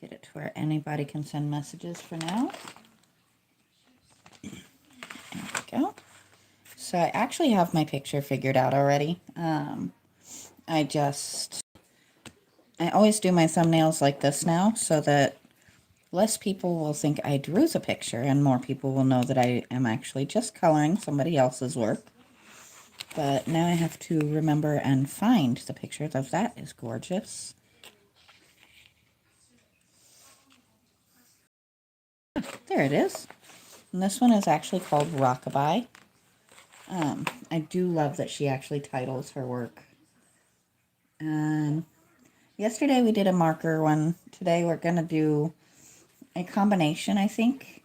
Get it to where anybody can send messages for now. There we go. So I actually have my picture figured out already. I always do my thumbnails like this now so that less people will think I drew the picture and more people will know that I am actually just coloring somebody else's work. But now I have to remember and find the picture. That is gorgeous. There it is. And this one is actually called Rockabye. I do love that she actually titles her work. And yesterday we did a marker one. Today we're going to do a combination, I think.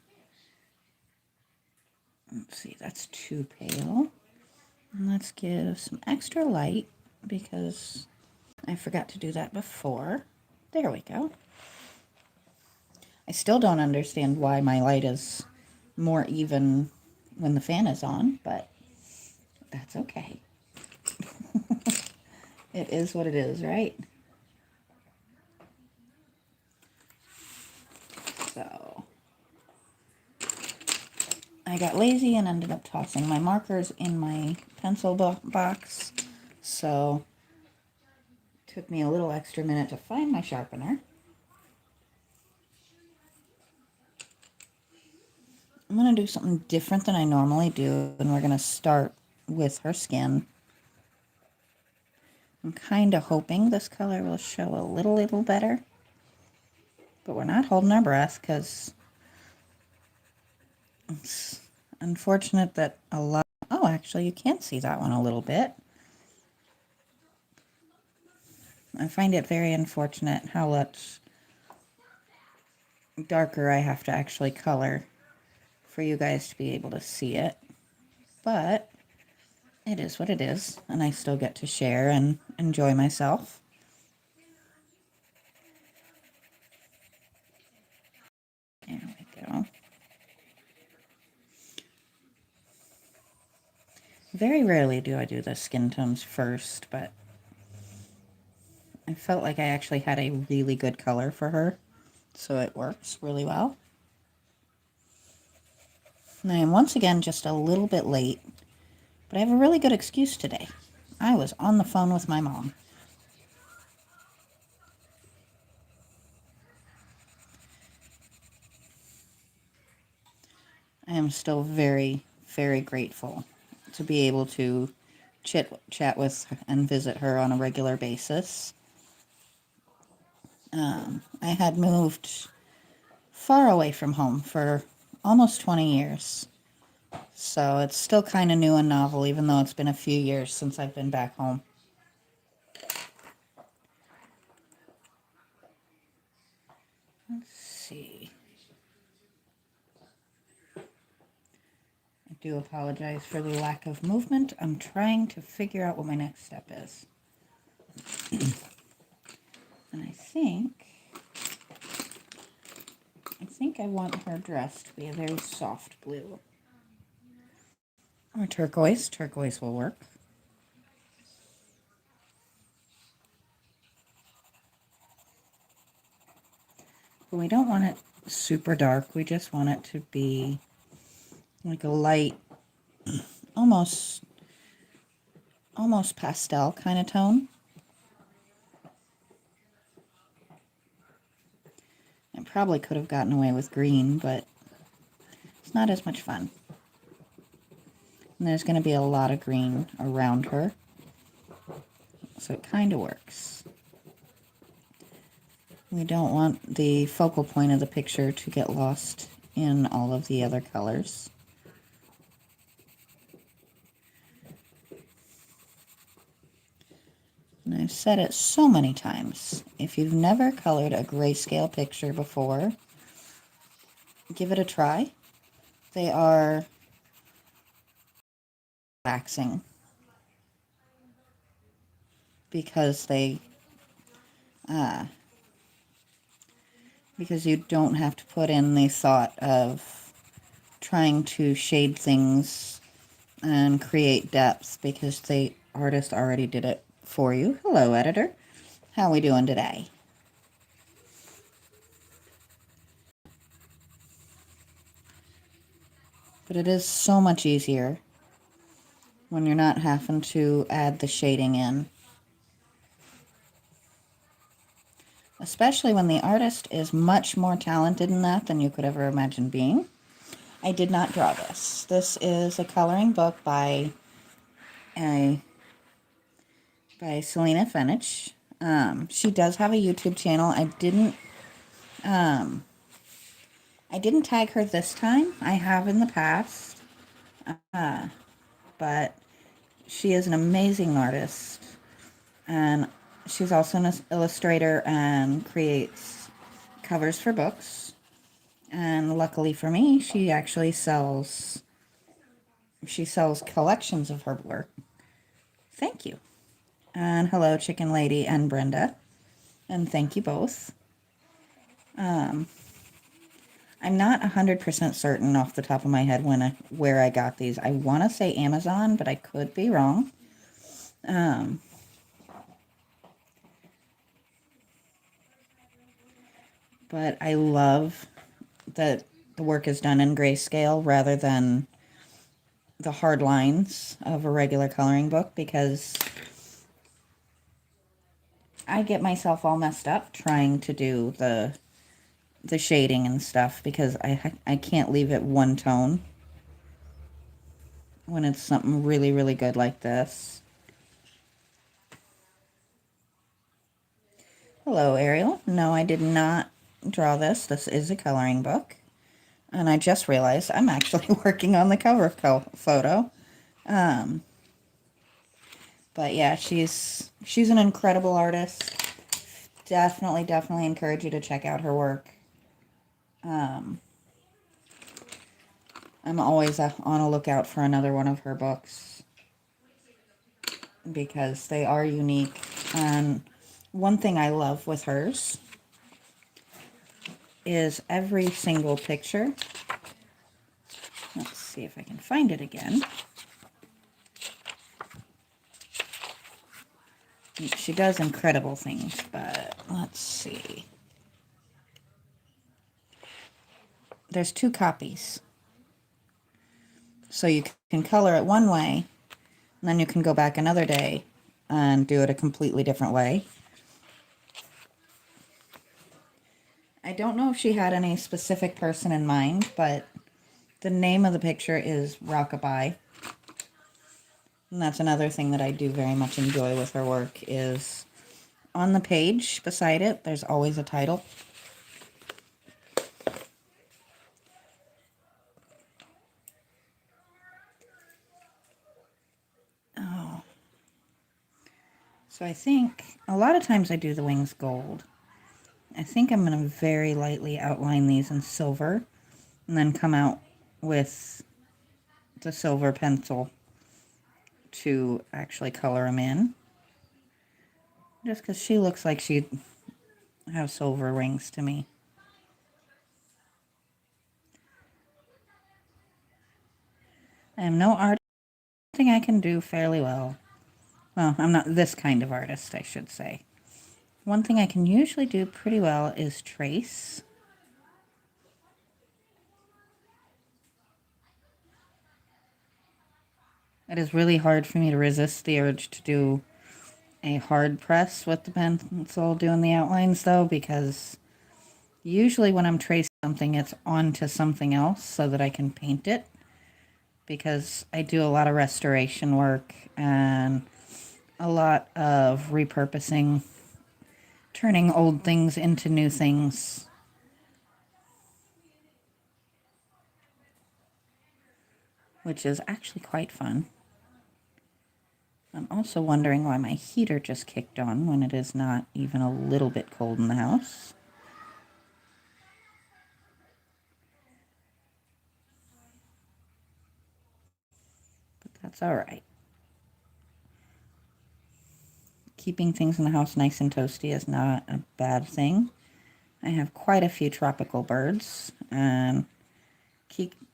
Let's see, that's too pale. And let's give some extra light because I forgot to do that before. There we go. I still don't understand why my light is more even when the fan is on, but that's okay. It is what it is, right? So I got lazy and ended up tossing my markers in my pencil box. So it took me a little extra minute to find my sharpener. I'm going to do something different than I normally do, and we're going to start with her skin. I'm kind of hoping this color will show a little better, but we're not holding our breath because it's unfortunate that a lot... Oh, actually, you can see that one a little bit. I find it very unfortunate how much darker I have to actually color for you guys to be able to see it. But it is what it is, and I still get to share and enjoy myself. There we go. Very rarely do I do the skin tones first, but I felt like I actually had a really good color for her, so it works really well. And I am once again just a little bit late, but I have a really good excuse today. I was on the phone with my mom. I am still very, very grateful to be able to chat with and visit her on a regular basis. I had moved far away from home for almost 20 years. So it's still kind of new and novel, even though it's been a few years since I've been back home. Let's see. I do apologize for the lack of movement. I'm trying to figure out what my next step is. And I think I want her dress to be a very soft blue. Or turquoise. Turquoise will work. But we don't want it super dark. We just want it to be like a light, almost pastel kind of tone. I probably could have gotten away with green, but it's not as much fun. And there's going to be a lot of green around her, so it kind of works. We don't want the focal point of the picture to get lost in all of the other colors. And I've said it so many times, if you've never colored a grayscale picture before, give it a try. They are relaxing because because you don't have to put in the thought of trying to shade things and create depth because the artist already did it for you. Hello, editor. How are we doing today? But it is so much easier when you're not having to add the shading in. Especially when the artist is much more talented in that than you could ever imagine being. I did not draw this. This is a coloring book by Selena Fenech. She does have a YouTube channel. I didn't tag her this time. I have in the past. But she is an amazing artist. And she's also an illustrator and creates covers for books. And luckily for me, she actually sells collections of her work. Thank you. And hello, Chicken Lady and Brenda. And thank you both. I'm not 100% certain off the top of my head where I got these. I want to say Amazon, but I could be wrong. But I love that the work is done in grayscale rather than the hard lines of a regular coloring book, because I get myself all messed up trying to do the shading and stuff, because I can't leave it one tone when it's something really, really good like this. Hello, Ariel. No, I did not draw this. This is a coloring book. And I just realized I'm actually working on the cover photo. But yeah, she's an incredible artist. Definitely encourage you to check out her work. I'm always on a lookout for another one of her books, because they are unique. And one thing I love with hers is every single picture. Let's see if I can find it again. She does incredible things, but let's see. There's 2 copies. So you can color it one way, and then you can go back another day and do it a completely different way. I don't know if she had any specific person in mind, but the name of the picture is Rockabye. And that's another thing that I do very much enjoy with her work, is on the page beside it, there's always a title. Oh. So I think a lot of times I do the wings gold. I think I'm going to very lightly outline these in silver and then come out with the silver pencil to actually color them in. Just because she looks like she'd have silver rings to me. I am no artist. I think I can do fairly well. Well, I'm not this kind of artist, I should say. One thing I can usually do pretty well is trace. It is really hard for me to resist the urge to do a hard press with the pencil doing the outlines, though, because usually when I'm tracing something, it's onto something else so that I can paint it, because I do a lot of restoration work and a lot of repurposing, turning old things into new things. Which is actually quite fun. I'm also wondering why my heater just kicked on when it is not even a little bit cold in the house. But that's all right. Keeping things in the house nice and toasty is not a bad thing. I have quite a few tropical birds, and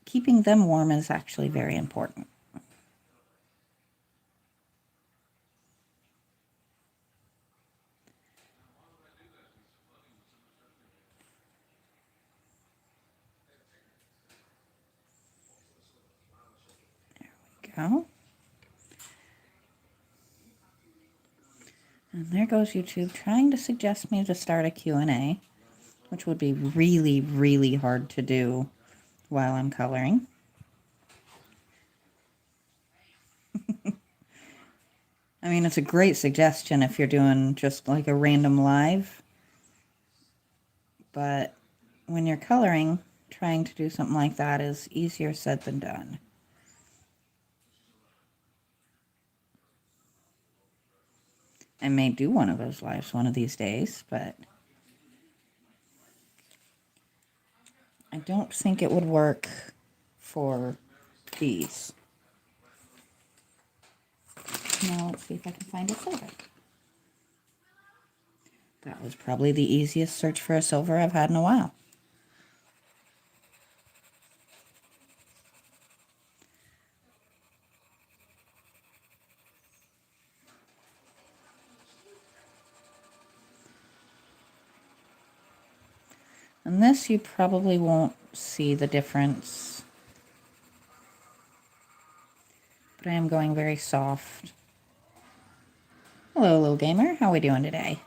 keeping them warm is actually very important. go. And there goes YouTube trying to suggest me to start a Q&A, which would be really, really hard to do while I'm coloring. I mean, it's a great suggestion if you're doing just like a random live, but when you're coloring, trying to do something like that is easier said than done. I may do one of those lives one of these days, but I don't think it would work for these. Now let's see if I can find a silver. That was probably the easiest search for a silver I've had in a while. And this you probably won't see the difference, but I am going very soft. Hello, little gamer. How are we doing today?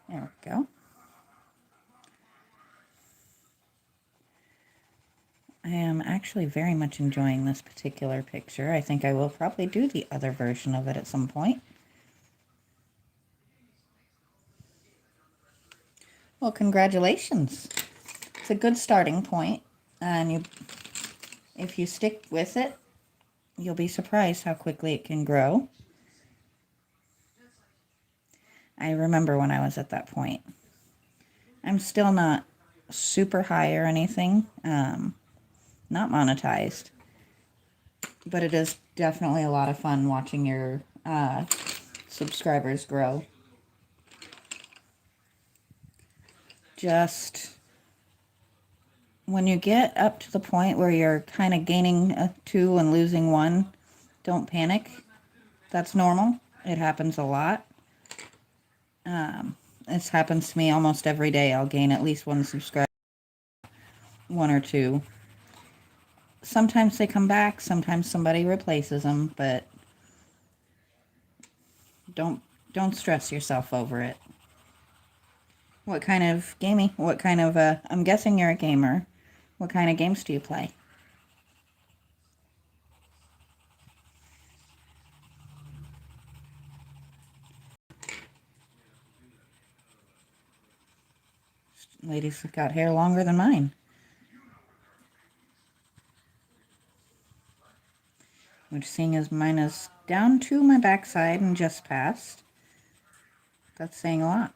There we go. I am actually very much enjoying this particular picture. I think I will probably do the other version of it at some point. Well, congratulations. It's a good starting point, and if you stick with it, you'll be surprised how quickly it can grow. I remember when I was at that point. I'm still not super high or anything, not monetized, but it is definitely a lot of fun watching your subscribers grow. Just when you get up to the point where you're kind of gaining 2 and losing 1, don't panic. That's normal. It happens a lot. This happens to me almost every day. I'll gain at least 1 subscriber, 1 or 2. Sometimes they come back, sometimes somebody replaces them, but don't stress yourself over it. What kind of gaming? What kind of I'm guessing you're a gamer. What kind of games do you play? Ladies have got hair longer than mine. Which, seeing as mine is down to my backside and just past, that's saying a lot.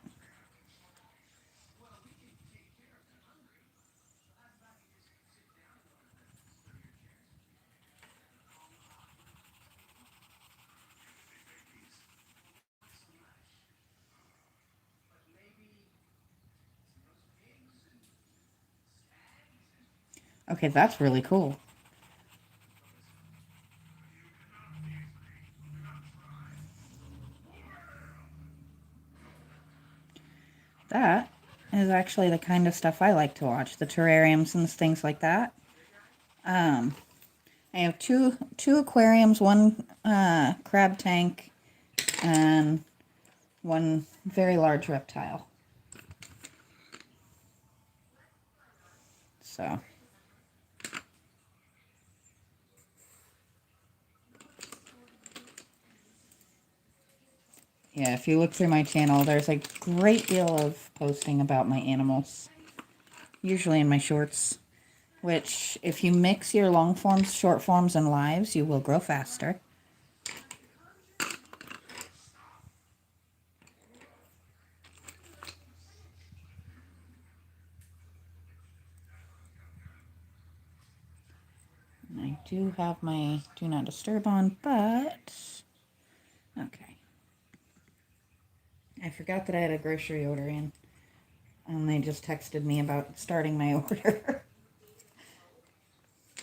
Okay, that's really cool. That is actually the kind of stuff I like to watch, the terrariums and things like that. I have two aquariums, 1 crab tank, and 1 very large reptile. So yeah, if you look through my channel, there's a great deal of posting about my animals, usually in my shorts, which if you mix your long forms, short forms, and lives, you will grow faster. And I do have my do not disturb on, but okay. I forgot that I had a grocery order in, and they just texted me about starting my order.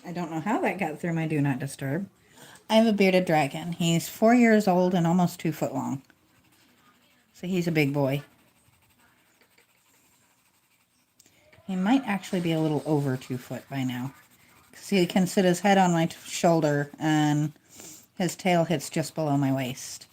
I don't know how that got through my do not disturb. I have a bearded dragon. He's 4 years old and almost 2 foot long. So he's a big boy. He might actually be a little over 2 foot by now. Because he can sit his head on my shoulder and his tail hits just below my waist.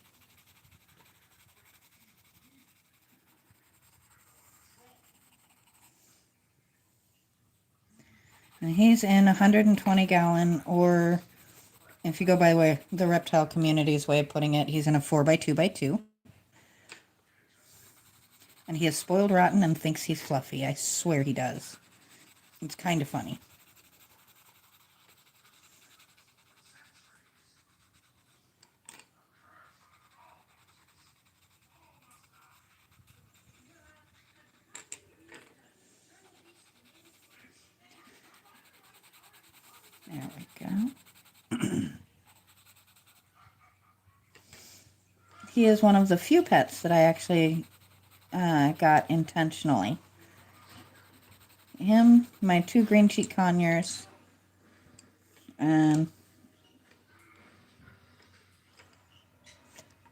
And he's in a 120-gallon, or if you go by the reptile community's way of putting it, he's in a 4x2x2. And he is spoiled rotten and thinks he's fluffy. I swear he does. It's kind of funny. There we go. He is one of the few pets that I actually got intentionally. Him, my 2 green cheek conures, and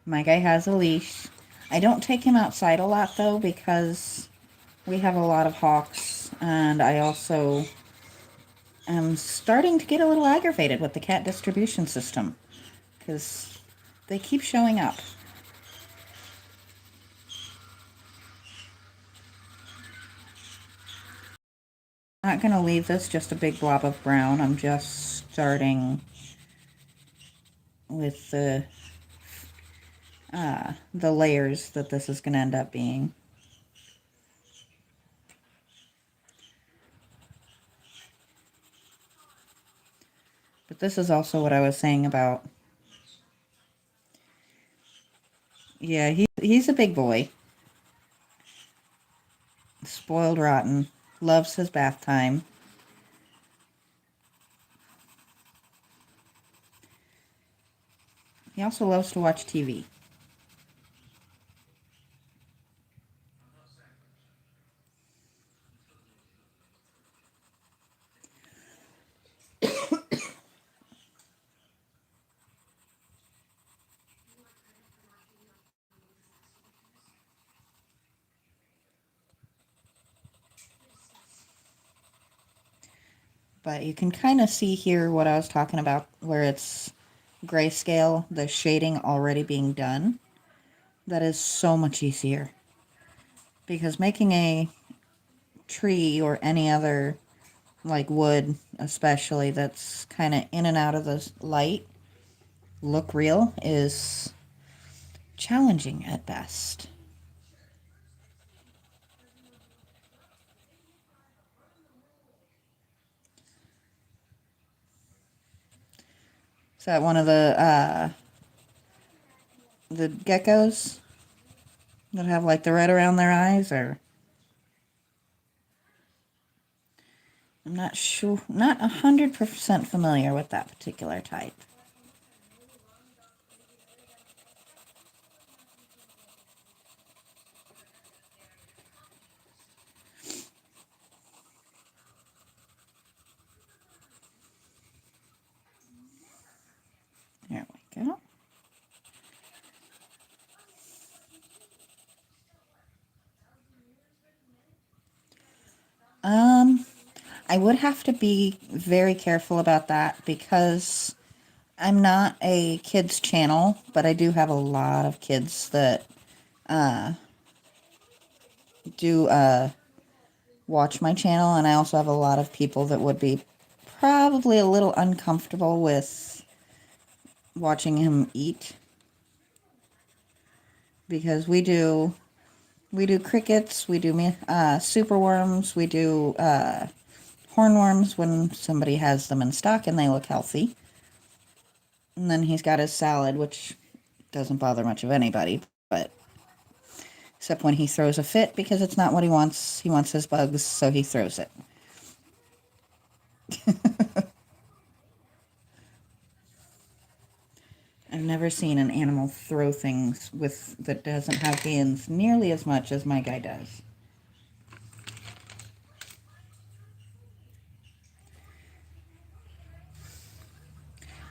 my guy has a leash. I don't take him outside a lot though because we have a lot of hawks, and I also am starting to get a little aggravated with the cat distribution system because they keep showing up. I'm not going to leave this just a big blob of brown. I'm just starting with the layers that this is going to end up being. But this is also what I was saying about, yeah, he's a big boy. Spoiled rotten. Loves his bath time. He also loves to watch TV. But you can kind of see here what I was talking about, where it's grayscale, the shading already being done. That is so much easier. Because making a tree or any other, like wood especially, that's kind of in and out of the light, look real, is challenging at best. Is that one of the geckos that have like the red around their eyes, or I'm not sure, not 100% familiar with that particular type. There we go. I would have to be very careful about that because I'm not a kids channel, but I do have a lot of kids that do watch my channel, and I also have a lot of people that would be probably a little uncomfortable with watching him eat, because we do crickets, we do superworms, we do hornworms when somebody has them in stock and they look healthy. And then he's got his salad, which doesn't bother much of anybody, but except when he throws a fit because it's not what he wants. He wants his bugs, so he throws it. I've never seen an animal throw things that doesn't have hands nearly as much as my guy does.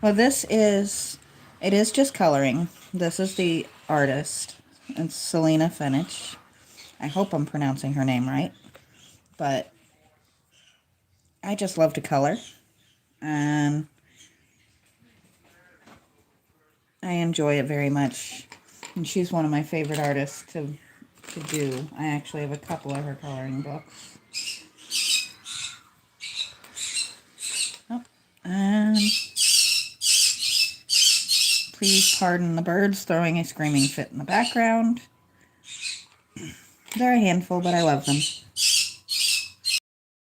Well, it is just coloring. This is the artist. It's Selena Fenech. I hope I'm pronouncing her name right. But I just love to color. And I enjoy it very much. And she's one of my favorite artists to do. I actually have a couple of her coloring books. Oh, and please pardon the birds throwing a screaming fit in the background. They're a handful, but I love them.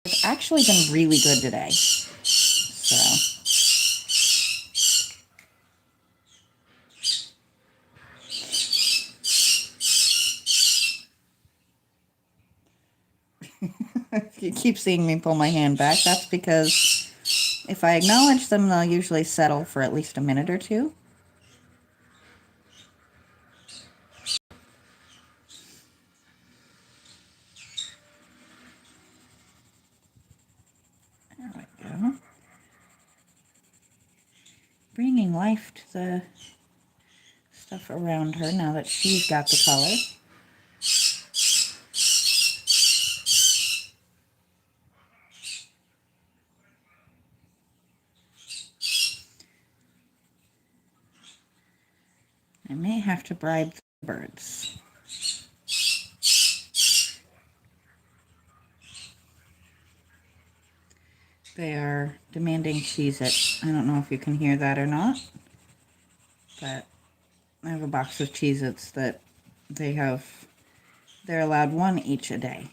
It's actually been really good today. So. If you keep seeing me pull my hand back, that's because if I acknowledge them, they'll usually settle for at least a minute or two. There we go. Bringing life to the stuff around her now that she's got the color. I may have to bribe the birds. They are demanding Cheez-It. I don't know if you can hear that or not, but I have a box of Cheez-Its that they're allowed one each a day.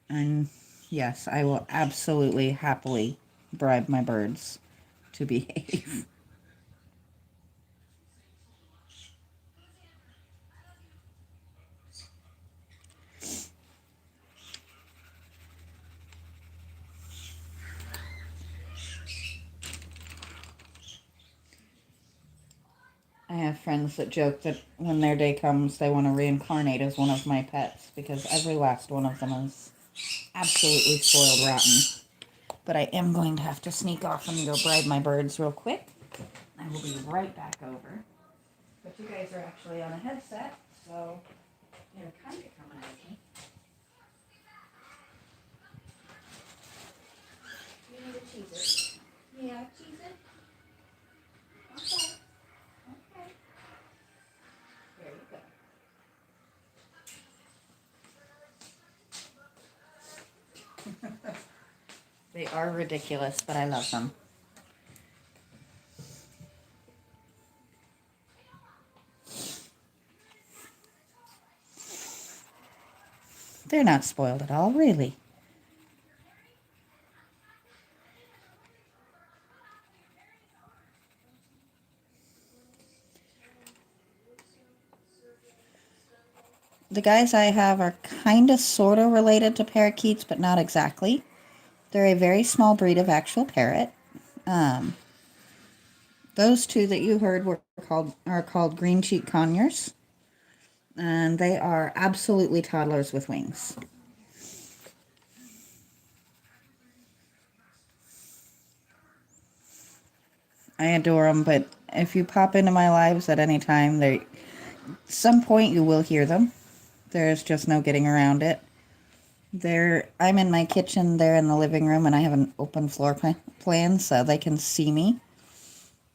And yes, I will absolutely happily bribe my birds to behave. I have friends that joke that when their day comes, they want to reincarnate as one of my pets because every last one of them is absolutely spoiled rotten. But I am going to have to sneak off and go bribe my birds real quick. I will be right back over. But you guys are actually on a headset, so you're kind of coming at me. You need a Cheez-It. Yeah, Cheez-It? Okay. Okay. There you go. They are ridiculous, but I love them. They're not spoiled at all, really. The guys I have are kind of sort of related to parakeets, but not exactly. They're a very small breed of actual parrot. Those two that you heard are called green cheek conures, and they are absolutely toddlers with wings. I adore them, but if you pop into my lives at any time, some point you will hear them. There's just no getting around it. I'm in my kitchen, they're in the living room, and I have an open floor plan so they can see me.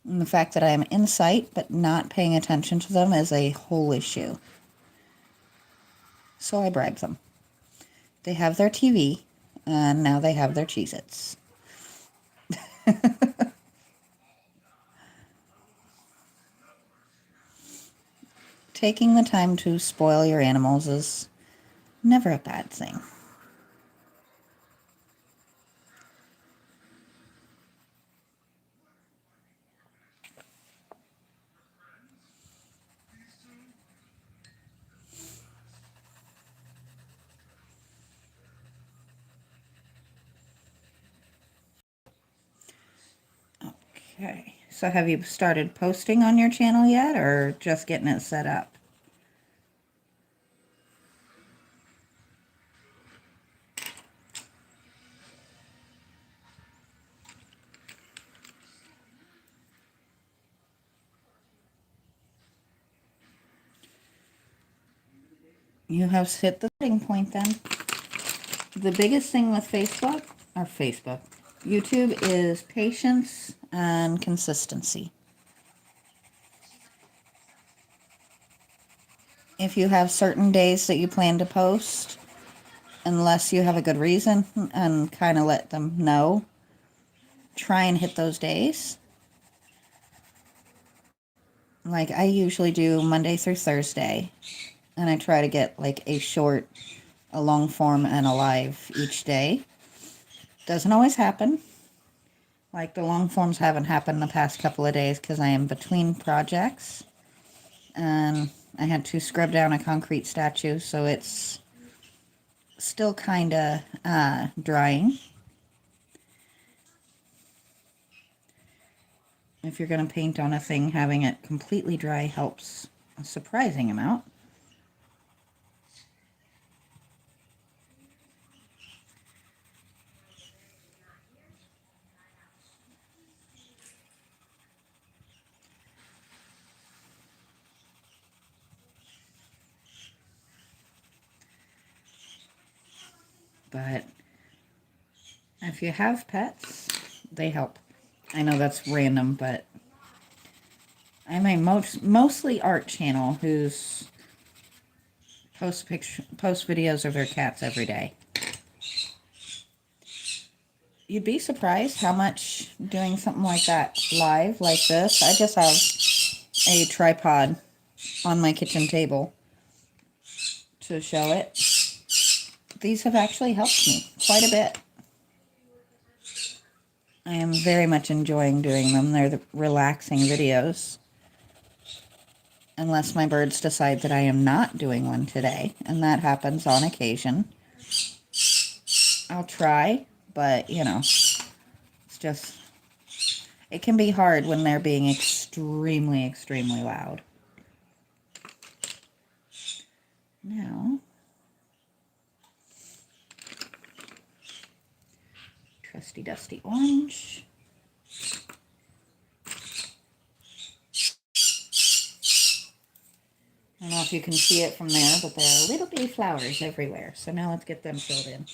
And the fact that I am in sight but not paying attention to them is a whole issue. So I bribe them. They have their TV, and now they have their Cheez-Its. Taking the time to spoil your animals is never a bad thing. Okay, so have you started posting on your channel yet, or just getting it set up? You have hit the setting point then. The biggest thing with YouTube is patience and consistency. If you have certain days that you plan to post, unless you have a good reason and kind of let them know, try and hit those days. Like I usually do Monday through Thursday, and I try to get like a short, a long form, and a live each day. Doesn't always happen. Like the long forms haven't happened the past couple of days because I am between projects. And I had to scrub down a concrete statue, so it's still kind of drying. If you're going to paint on a thing, having it completely dry helps a surprising amount. But if you have pets, they help. I know that's random, but I'm a mostly art channel whose post videos of their cats every day. You'd be surprised how much doing something like that live like this. I just have a tripod on my kitchen table to show it. These have actually helped me quite a bit. I am very much enjoying doing them. They're the relaxing videos. Unless my birds decide that I am not doing one today, and that happens on occasion. I'll try, but, you know, it's just, it can be hard when they're being extremely, extremely loud. Now, trusty dusty orange. I don't know if you can see it from there, but there are little bitty flowers everywhere. So now let's get them filled in.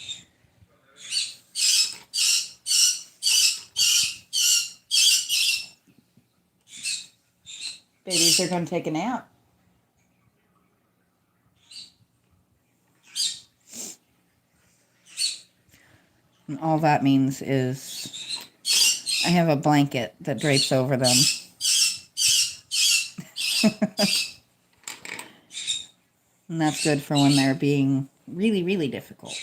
Babies are going to take a nap. And all that means is I have a blanket that drapes over them. And that's good for when they're being really, really difficult.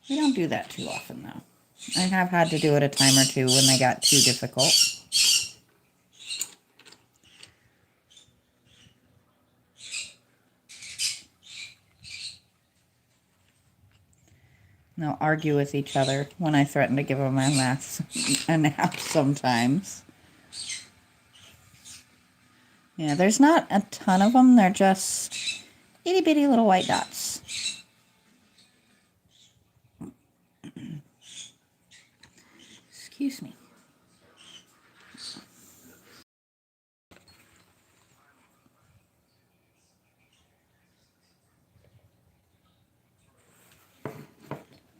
We don't do that too often, though. I have had to do it a time or two when they got too difficult. They'll argue with each other when I threaten to give them a nap sometimes. Yeah, there's not a ton of them. They're just itty bitty little white dots. Excuse me.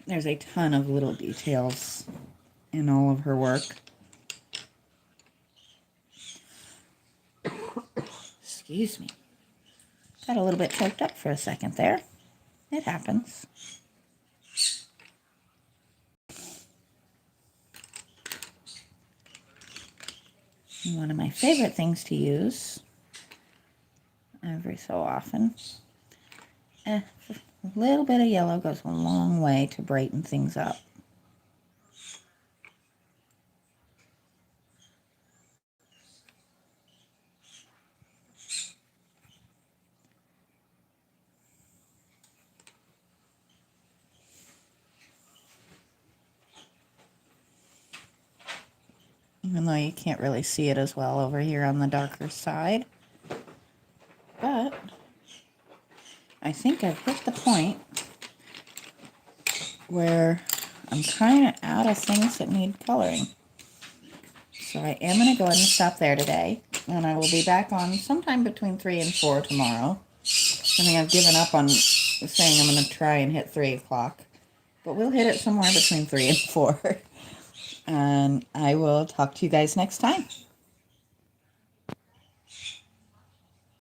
There's a ton of little details in all of her work. Excuse me. Got a little bit choked up for a second there. It happens. One of my favorite things to use every so often. A little bit of yellow goes a long way to brighten things up. Even though you can't really see it as well over here on the darker side. But I think I've hit the point where I'm kind of out of things that need coloring. So I am going to go ahead and stop there today. And I will be back on sometime between 3 and 4 tomorrow. I mean, I've given up on saying I'm going to try and hit 3 o'clock. But we'll hit it somewhere between 3 and 4. And I will talk to you guys next time.